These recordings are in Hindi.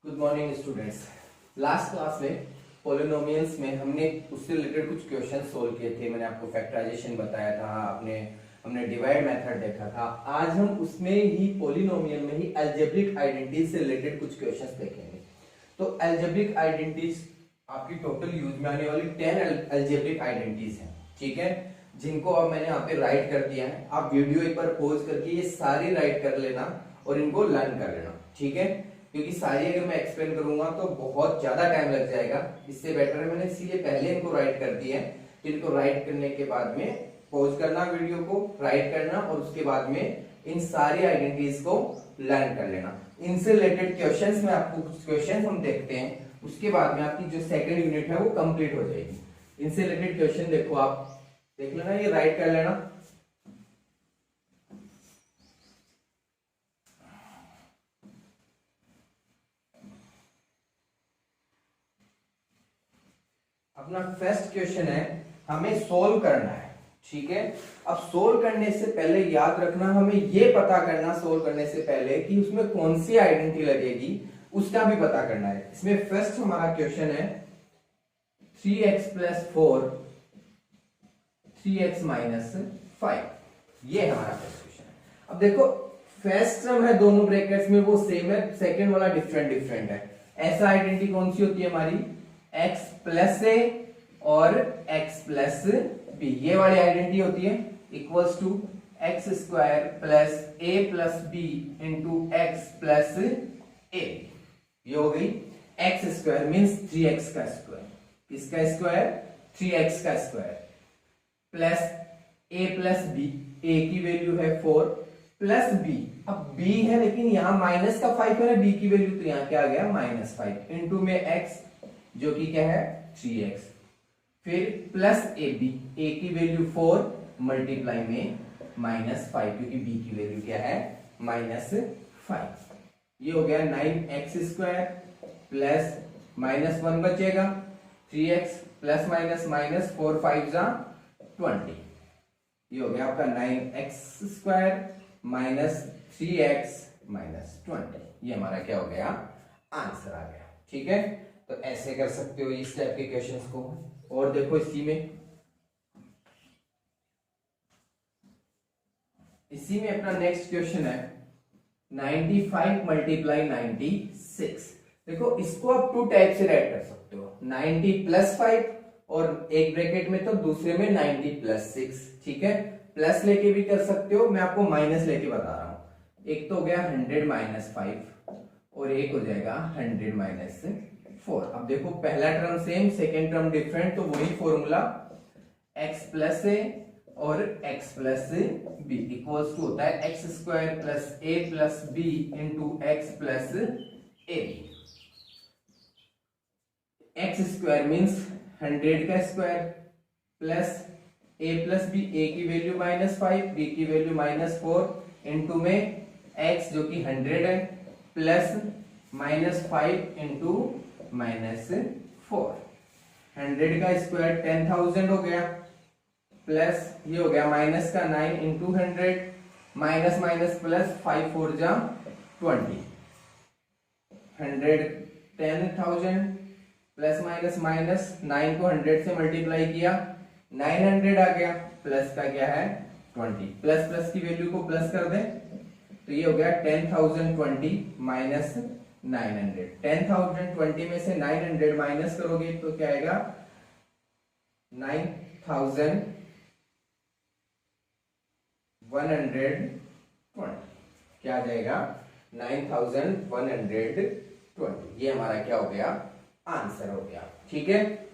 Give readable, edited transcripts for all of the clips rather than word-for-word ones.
Good morning students. Last class में पॉलिनोमियल्स में हमने उससे रिलेटेड कुछ क्वेश्चन सोल्व किए थे। मैंने आपको फैक्टराइजेशन बताया था, हमने डिवाइड मेथड देखा था। आज हम उसमें ही पॉलिनोमियल में ही अलजेब्रिक आइडेंटिटीज से रिलेटेड कुछ क्वेश्चंस देखेंगे। तो अलजेब्रिक आइडेंटिटीज आपकी टोटल यूज में आने वाली 10 अलजेब्रिक आइडेंटिटीज हैं, ठीक है, जिनको अब मैंने यहाँ पे राइट कर दिया है। आप वीडियो एक बार पॉज करके ये सारी राइट कर लेना और इनको लर्न कर लेना, ठीक है, क्योंकि सारी अगर मैं एक्सप्लेन करूंगा तो बहुत ज्यादा टाइम लग जाएगा। इससे बेटर है मैंने इसीलिए पहले इनको राइट कर दिया है। इनको राइट करने के बाद में पॉज करना, वीडियो को राइट करना और उसके बाद में इन सारी आइडेंटिटीज को लर्न कर लेना। इनसे रिलेटेड क्वेश्चंस में आपको कुछ क्वेश्चंस हम देखते हैं, उसके बाद में आपकी जो सेकंड यूनिट है वो कंप्लीट हो जाएगी। इनसे रिलेटेड क्वेश्चन देखो, आप देख लेना, ये राइट कर लेना। अपना फर्स्ट क्वेश्चन है, हमें सोल्व करना है, ठीक है। अब सोल्व करने से पहले याद रखना, हमें ये पता करना सोल्व करने से पहले कि उसमें कौन सी आइडेंटिटी लगेगी, उसका भी पता करना है। इसमें फर्स्ट हमारा क्वेश्चन है 3x + 4 3x - 5, ये हमारा फर्स्ट क्वेश्चन है। अब देखो फर्स्ट टर्म है दोनों ब्रैकेट्स में वो सेम है, सेकंड वाला डिफरेंट है। ऐसा आइडेंटिटी कौन सी होती है हमारी, x + a और x + b, ये वाली आइडेंटिटी होती है equals to x² + a + b into x + a। ये हो गई x² मीन्स 3x का स्क्वायर, किसका स्क्वायर, 3x का square, plus a + b, a की वैल्यू है 4 प्लस b, अब b है लेकिन यहां माइनस का 5 है ना, b की वैल्यू, तो यहां क्या आ गया -5 इंटू में x जो कि क्या है 3x, फिर प्लस ए बी, ए की वैल्यू 4 मल्टीप्लाई में -5 क्योंकि b की वैल्यू क्या है -5। ये हो गया 9x² प्लस -1 बचेगा 3x प्लस माइनस 4 5 जा 20। ये हो गया आपका 9x² माइनस 3x माइनस 20। ये हमारा क्या हो गया, आंसर आ गया, ठीक है। तो ऐसे कर सकते हो इस टाइप के क्वेश्चंस को। और देखो इसी में अपना नेक्स्ट क्वेश्चन है 95 × 96। देखो इसको आप टू टाइप से राइट कर सकते हो, 90 + 5 और एक ब्रैकेट में तो दूसरे में 90 + 6, ठीक है। प्लस लेके भी कर सकते हो, मैं आपको माइनस लेके बता रहा हूं। एक तो हो गया 100 - 5 और एक हो जाएगा 100 - 4। अब देखो पहला term same, second term different, तो वही फॉर्मूला x + a और x + b इक्वल्स टू होता है x² + a + b into x + a। x² means 100 का square plus a + b, a की वैल्यू -5, b की वैल्यू -4 इंटू में x जो कि 100 है प्लस -5 इंटू -4। 100 का स्क्वायर 10,000 हो गया, प्लस ये हो गया माइनस का 9 इंटू 100 माइनस प्लस 5 4 जा 20। 100 10,000 प्लस माइनस 9 को 100 से मल्टीप्लाई किया 900 आ गया, प्लस का क्या है 20, प्लस की वैल्यू को प्लस कर दें तो ये हो गया 10,020 माइनस 900। 10,020 में से 900 माइनस करोगे तो क्या आएगा 9,120, क्या आ जाएगा 9,120। ये हमारा क्या हो गया, आंसर हो गया, ठीक है।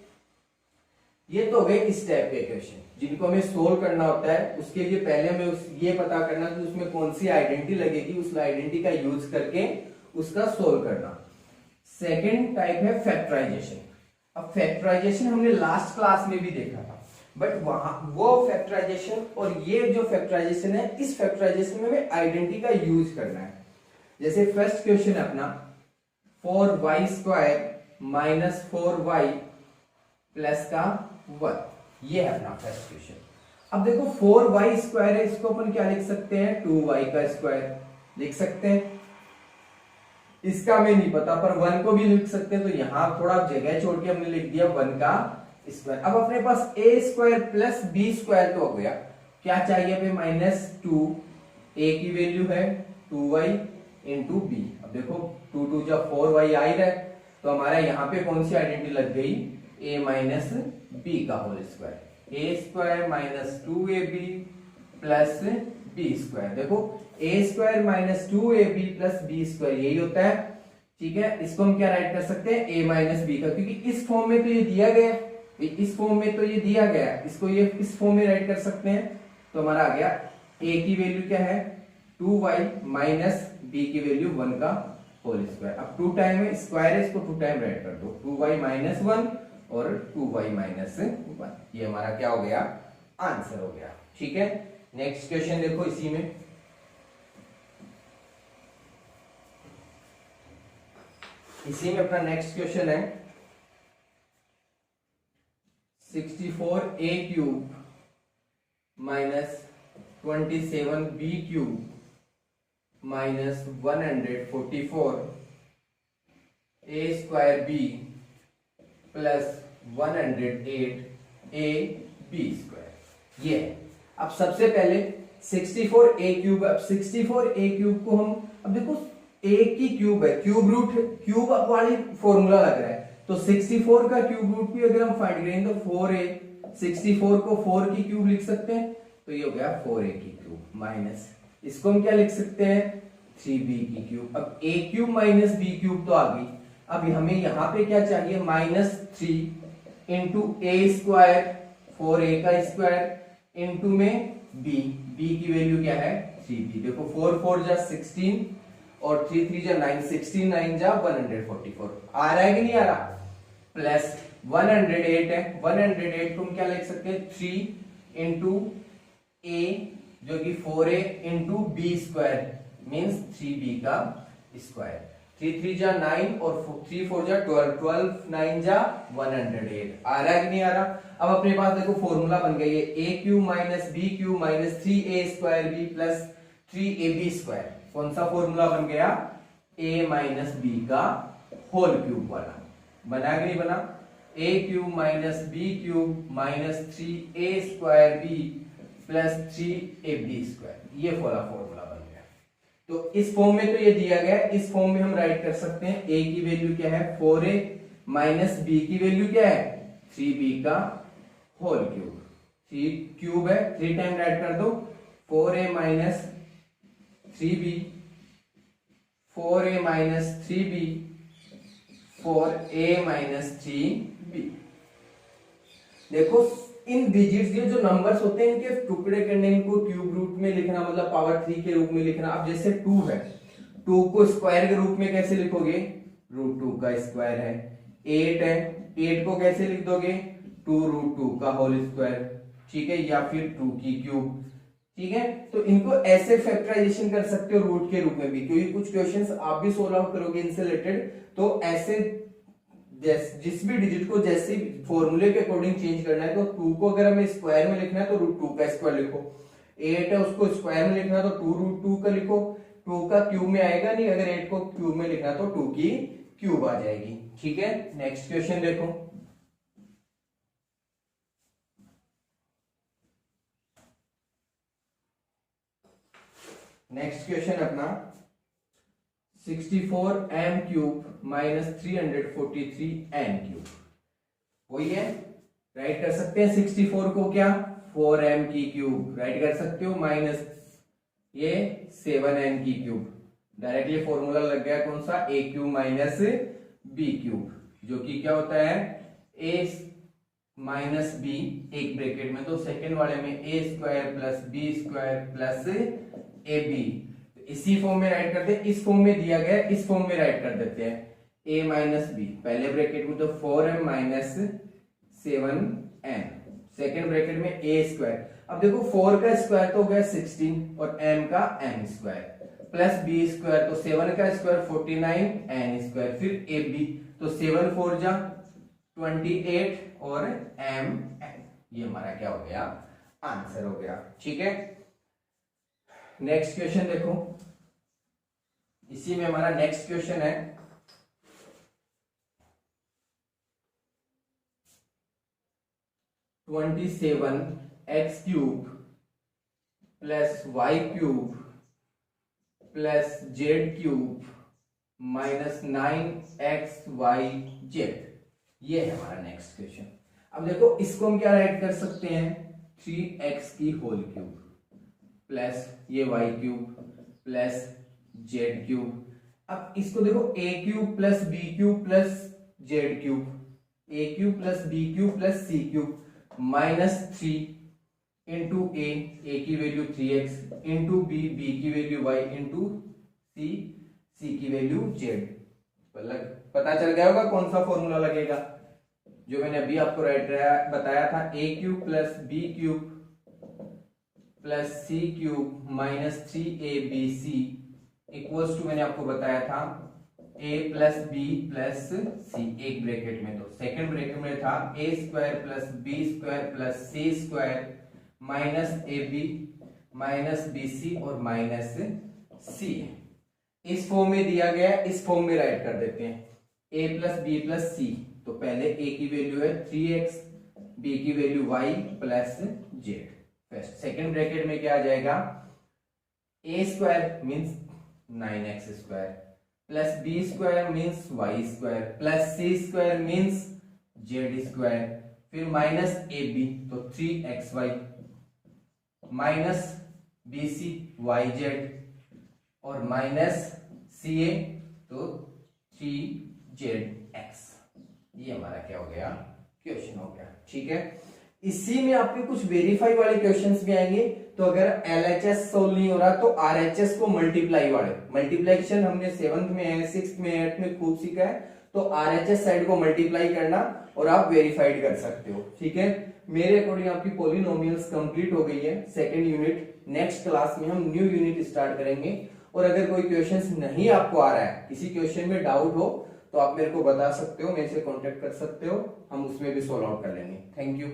ये तो हो गए इस टाइप के क्वेश्चन जिनको हमें सोल्व करना होता है। उसके लिए पहले हमें ये पता करना कि उसमें कौन सी आइडेंटिटी लगेगी, उस आइडेंटिटी का यूज करके उसका सोल्व करना। सेकंड टाइप है फैक्टराइजेशन। अब फैक्टराइजेशन हमने लास्ट क्लास में भी देखा था, बट वहां वो फैक्टराइजेशन और ये जो फैक्टराइजेशन है, इस फैक्टराइजेशन में हमें आइडेंटिटी का यूज करना है। जैसे फर्स्ट क्वेश्चन है अपना 4y² - 4y प्लस का 1, ये है अपना फर्स्ट क्वेश्चन। अब देखो 4y² है, इसको अपन क्या लिख सकते हैं 2y² लिख सकते हैं। इसका हमें नहीं पता, पर 1 को भी लिख सकते हैं, तो यहां थोड़ा जगह छोड़ के हमने लिख दिया 1 का स्क्वायर। अब अपने पास ए स्क्वायर प्लस बी स्क्वायर तो हो गया, क्या चाहिए पे -2, ए की वैल्यू है 2y इंटू बी। अब देखो 2 2 जा 4y आ ही रहा है, तो हमारा यहाँ पे कौन सी आइडेंटिटी लग गई, a माइनस बी का whole square, A square minus 2ab plus B square. देखो A square minus 2ab plus B square यही होता है, ठीक है। इसको हम क्या राइट कर सकते हैं, a माइनस बी का, क्योंकि इस फॉर्म में तो ये दिया गया है, इस फॉर्म में तो ये दिया गया है, इसको ये इस फॉर्म में राइट कर सकते हैं। तो हमारा आ गया a की वैल्यू क्या है 2y माइनस b की वैल्यू 1 का होल स्क्वायर। अब 2 टाइम है, स्क्वायर है, इसको 2 टाइम राइट कर दो, 2y माइनस 1 और 2y माइनस 1, ये हमारा क्या हो गया, आंसर हो गया, ठीक है। नेक्स्ट क्वेश्चन देखो, इसी में अपना नेक्स्ट क्वेश्चन है 64a cube minus 27b cube minus 144 a square b plus 108 a b square, ये है। अब सबसे पहले 64a क्यूब, अब 64a क्यूब को हम, अब देखो a की क्यूब है, क्यूब रूट क्यूब वाली फॉर्मूला लग रहा है, तो 64 का क्यूब रूट भी अगर हम फाइंड करें तो 4a, 64 को 4 की क्यूब लिख सकते हैं, तो ये हो गया 4a की क्यूब माइनस, इसको हम क्या लिख सकते हैं 3b की क्यूब। अब a cube minus b cube तो आ गई, अब हमें यहाँ पे क्या चाहिए -3 इंटू a स्क्वायर 4a का स्क्वायर इंटू में b की वैल्यू क्या है 3b। देखो 4 4 जा 16 और 3 3 जा 9, 16 9 जा 144, आ रहा है कि नहीं आ रहा, प्लस 108 है, 108 को हम क्या लिख सकते हैं 3 इंटू a जो कि 4a into B square means 3b का स्क्वायर, 3 3 जा 9 और 3 4 जा 12, 12 9 जा 108, आ रहा है कि नहीं आ रहा। अब अपने पास देखो फॉर्मूला बन गई है a cube minus b cube minus 3a square b plus 3ab square, कौन सा फॉर्मूला बन गया, a माइनस b का होल क्यूब वाला, बना कि नहीं बना, a cube minus b cube minus 3a square b plus 3ab square, ये वाला फॉर्मूला बन गया। तो इस फॉर्म में तो ये दिया गया है, इस फॉर्म में हम राइट कर सकते हैं a की वैल्यू क्या है 4a माइनस b की वैल्यू क्या है 3b का होल क्यूब, 3 क्यूब है 3 टाइम राइट कर दो, 4a minus 3b 4a minus 3b 4a minus 3b। देखो इन डिजिट्स, ये जो नंबर्स होते हैं इनके टुकड़े करने, इनको क्यूब रूट में लिखना मतलब पावर 3 के रूप में लिखना। अब जैसे 2 है, 2 को स्क्वायर के रूप में कैसे लिखोगे, √2 का स्क्वायर है। 8 है, 8 को कैसे लिख दोगे 2√2 का होल स्क्वायर, ठीक है, या फिर 2 की क्यूब, ठीक है। तो इनको ऐसे फैक्टराइजेशन कर सकते हो रूट के रूप में भी, क्योंकि कुछ क्वेश्चंस आप भी सोल्व आउट करोगे इनसे रिलेटेड, तो ऐसे जिस भी डिजिट को जैसे फॉर्मूले के अकॉर्डिंग चेंज करना है, तो 2 को अगर हमें स्क्वायर में लिखना है तो √2 का स्क्वायर लिखो, 8 है उसको स्क्वायर में लिखना है तो 2√2 का लिखो, 2 का क्यूब में आएगा नहीं, अगर 8 को क्यूब में लिखना तो 2 की क्यूब आ जाएगी, ठीक है। नेक्स्ट क्वेश्चन देखो, नेक्स्ट क्वेश्चन अपना 64m cube minus 343n cube, वही है, राइट कर सकते हैं 64 को क्या 4m की क्यूब राइट कर सकते हो, माइनस ये 7n की क्यूब, डायरेक्टली फॉर्मूला लग गया कौन सा a cube minus b cube, जो कि क्या होता है a माइनस b एक ब्रैकेट में, तो सेकेंड वाले में a square plus b square plus ab, इसी फॉर्म में राइट करते हैं, इस फॉर्म में दिया गया इस फॉर्म में राइट कर देते हैं a माइनस b, पहले ब्रैकेट में तो 4m minus 7n, second bracket में a स्क्वायर, अब देखो 4 का स्क्वायर तो हो गया 16 और m का m square plus b square, तो 7 का स्क्वायर 49 n स्क्वायर, फिर ab, तो 7 4 जा 28 और m, ये हमारा क्या हो गया आंसर हो गया, ठीक है। नेक्स्ट क्वेश्चन देखो इसी में हमारा नेक्स्ट क्वेश्चन है 27x³ plus y³ plus z³ minus 9xyz। ये है हमारा नेक्स्ट क्वेश्चन। अब देखो इसको हम क्या राइट कर सकते हैं, 3x³ प्लस ये y³ प्लस z³। अब इसको देखो a³ plus b³ plus z³ a³ plus b³ plus c³ minus 3 into a की वैल्यू 3x इंटू b की वैल्यू y इंटू c की वैल्यू z। पता चल गया होगा कौन सा फॉर्मूला लगेगा, जो मैंने अभी आपको बताया था, a³ plus b³ plus c³ minus 3abc equals to मैंने आपको बताया था a plus b plus c एक ब्रैकेट में, तो सेकंड ब्रैकेट में था a² plus b² plus c² minus ab minus bc और माइनस c। इस फॉर्म में दिया गया है, इस फॉर्म में राइट कर देते हैं a plus b plus c। तो पहले a की वैल्यू है 3x, b की value y plus z। Second bracket में क्या आ जाएगा, a² means 9x² plus b² means y² plus c² means z², फिर माइनस ab तो 3xy माइनस bc yz और माइनस ca तो 3zx। ये हमारा क्या हो गया, क्वेश्चन हो गया। ठीक है, इसी में आपके कुछ वेरीफाई वाले क्वेश्चंस भी आएंगे। तो अगर LHS सोल्व नहीं हो रहा तो RHS को मल्टीप्लाई वाले, मल्टीप्लिकेशन हमने 7th में है, 6th में 8th में खूब सीखा है, तो RHS साइड को मल्टीप्लाई करना और आप वेरीफाइड कर सकते हो। ठीक है, मेरे अकॉर्डिंग आपकी पॉलिनोमियल्स कंप्लीट हो गई है सेकंड यूनिट। नेक्स्ट क्लास में हम न्यू यूनिट स्टार्ट करेंगे। और अगर कोई क्वेश्चंस नहीं आपको आ रहा है, किसी क्वेश्चन में डाउट हो, तो आप मेरे को बता सकते हो, मेरे से कांटेक्ट कर सकते हो, हम उसमें भी सॉल्व आउट कर लेंगे। Thank you.